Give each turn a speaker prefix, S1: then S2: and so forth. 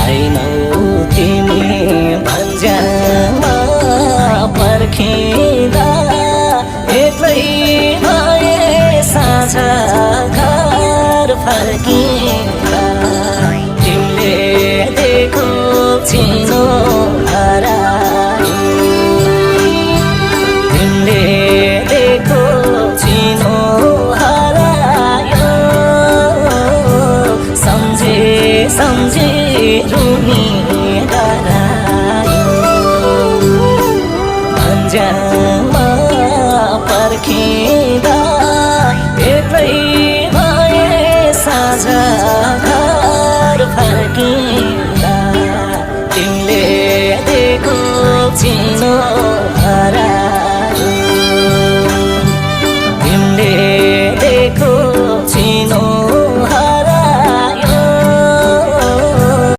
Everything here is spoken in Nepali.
S1: छैनौ तिमी भन्ज्याङमा पर्खिँदा एक्लै भए साझा घर फर्किँदा तिमीले देखो चिनो हरायो तिमीले देखो चिनो हरायो सम्झे सम्झे रुनी डरायो भन्ज्याङमा पर्खिँदा